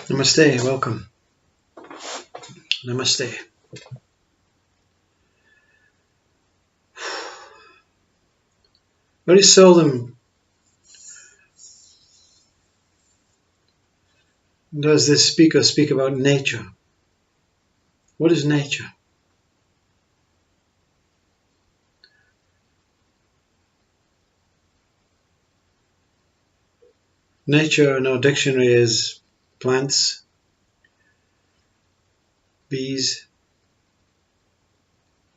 Namaste, welcome. Namaste. Very seldom does this speaker speak about nature. What is nature? Nature in our dictionary is plants, bees,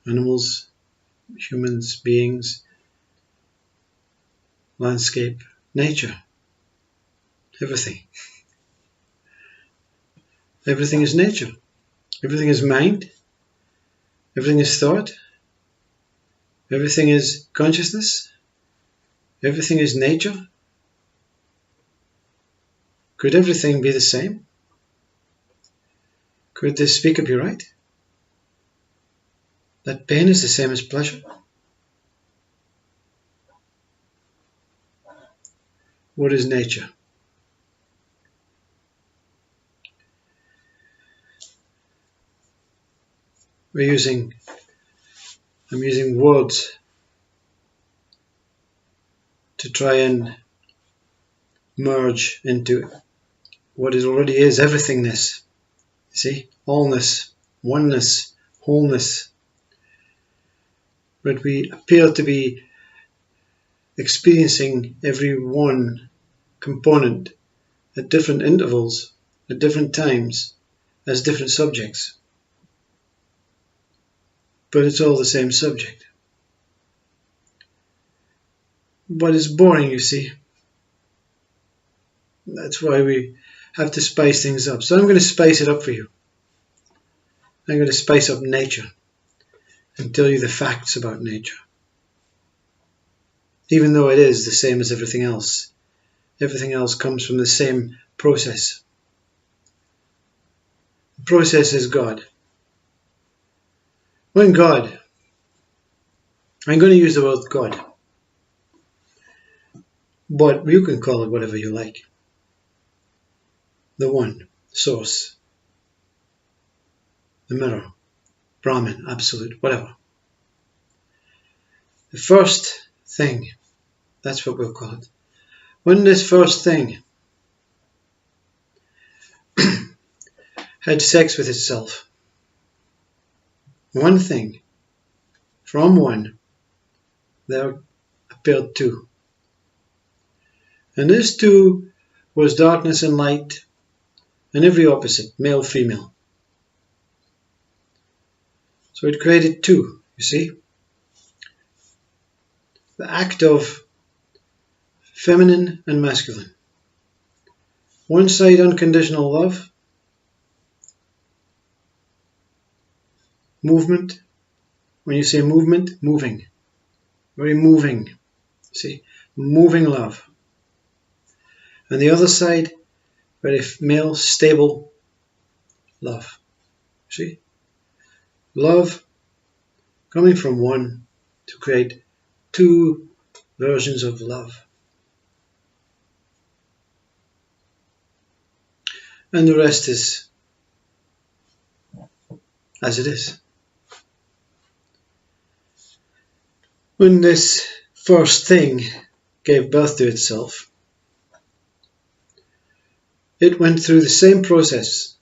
animals, humans, beings, landscape, nature, everything. Everything is nature. Everything is mind. Everything is thought. Everything is consciousness. Everything is nature. Could everything be the same? Could this speaker be right? That pain is the same as pleasure? What is nature? I'm using words to try and merge into what it already is, everythingness. You see? Allness, oneness, wholeness. But we appear to be experiencing every one component at different intervals, at different times, as different subjects. But it's all the same subject. But it's boring, you see. That's why we have to spice things up. So I'm going to spice it up for you. I'm going to spice up nature and tell you the facts about nature. Even though it is the same as everything else. Everything else comes from the same process. The process is God. When God, I'm going to use the word God, but you can call it whatever you like. The one, source, the mirror, Brahman, absolute, whatever. The first thing, that's what we'll call it. When this first thing had sex with itself, one thing, from one, there appeared two. And this two was darkness and light, and every opposite, male, female. So it created two, you see. The act of feminine and masculine. One side unconditional love, movement. When you say movement, moving. Very moving. See, moving love. And the other side, very male, stable love. See? Love coming from one to create two versions of love. And the rest is as it is. When this first thing gave birth to itself, it went through the same process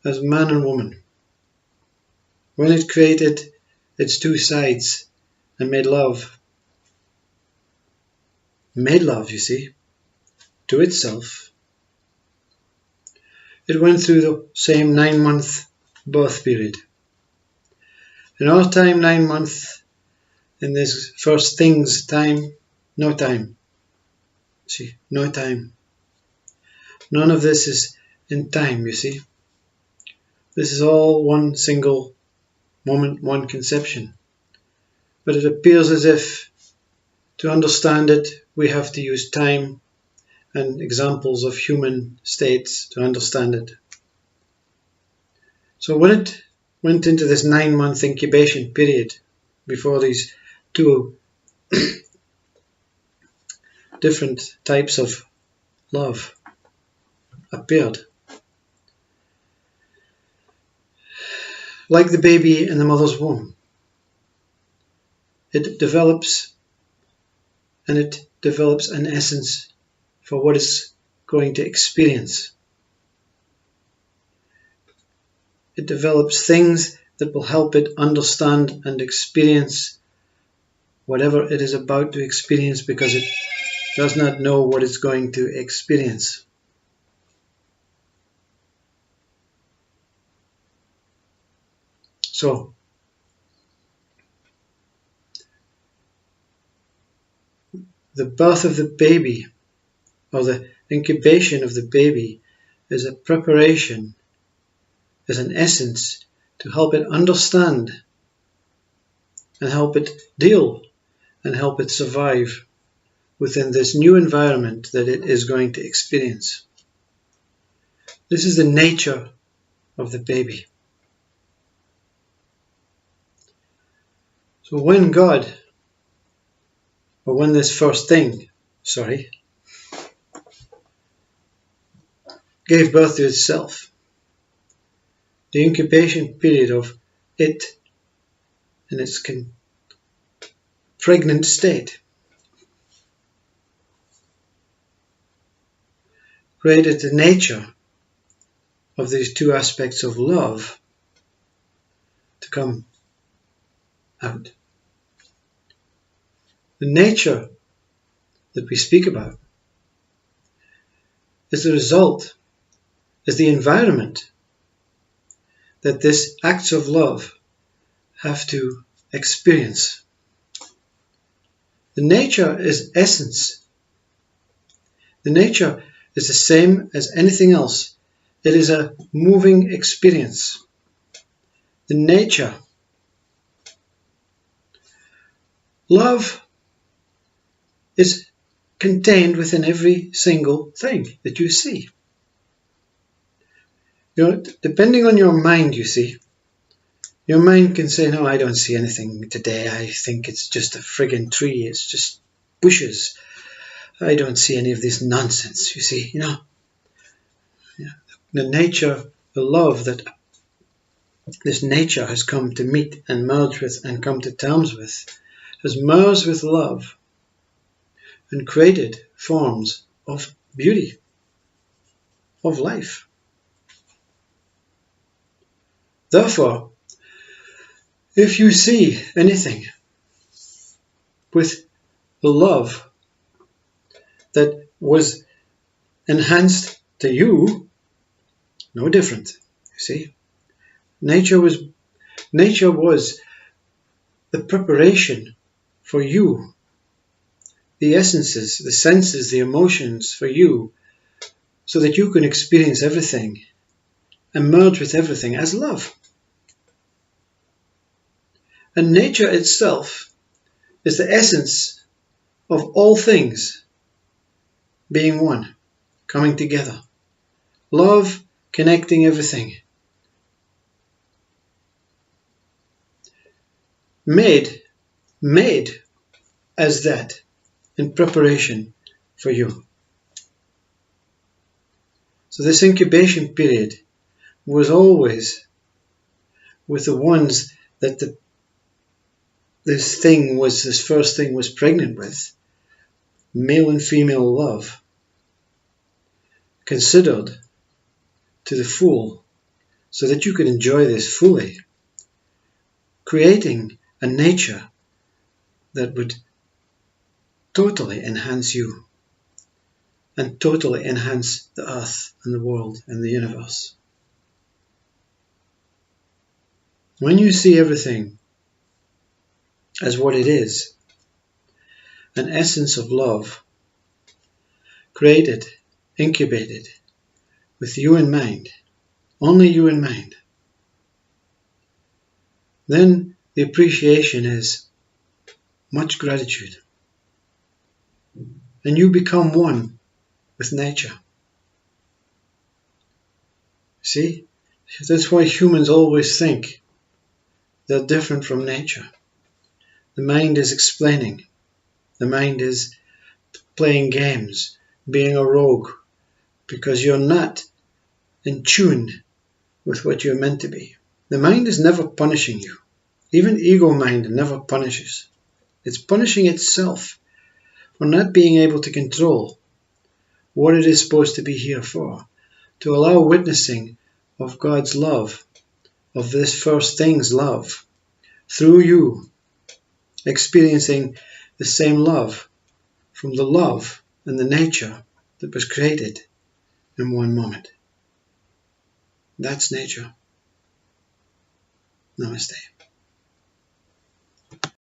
as man and woman. When it created its two sides and made love, you see, to itself, it went through the same 9-month birth period. In our time, 9 months, in this first thing's time, no time. See, no time. None of this is in time, you see. This is all one single moment, one conception. But it appears as if to understand it, we have to use time and examples of human states to understand it. So when it went into this 9-month incubation period before these two different types of love appeared, like the baby in the mother's womb. It develops, and it develops an essence for what it's going to experience. It develops things that will help it understand and experience whatever it is about to experience, because it does not know what it's going to experience. So, the birth of the baby, or the incubation of the baby, is a preparation, is an essence to help it understand and help it deal and help it survive within this new environment that it is going to experience. This is the nature of the baby. So when God, or when this first thing, gave birth to itself, the incubation period of it in its pregnant state created the nature of these two aspects of love to come out. The nature that we speak about is the result, is the environment that these acts of love have to experience. The nature is essence. The nature is the same as anything else. It is a moving experience. The nature. Love is contained within every single thing that you see. Depending on your mind, you see, your mind can say, no, I don't see anything today. I think it's just a friggin' tree. It's just bushes. I don't see any of this nonsense, you see, The nature, the love that this nature has come to meet and merge with and come to terms with, has merged with love and created forms of beauty, of life. Therefore, if you see anything with the love that was enhanced to you, no different, you see. Nature was the preparation for you, the essences, the senses, the emotions for you, so that you can experience everything and merge with everything as love. And nature itself is the essence of all things being one, coming together. Love connecting everything. Made as that in preparation for you. So this incubation period was always with the ones that this first thing was pregnant with, male and female love, considered to the full, so that you could enjoy this fully, creating a nature that would totally enhance you and totally enhance the earth and the world and the universe. When you see everything as what it is, an essence of love, created, incubated, with you in mind, only you in mind, then the appreciation is much gratitude. And you become one with nature. See? That's why humans always think they're different from nature. The mind is explaining. The mind is playing games, being a rogue, because you're not in tune with what you're meant to be. The mind is never punishing you. Even ego mind never punishes. It's punishing itself for not being able to control what it is supposed to be here for, to allow witnessing of God's love, of this first thing's love, through you, experiencing the same love from the love and the nature that was created in one moment. That's nature. Namaste.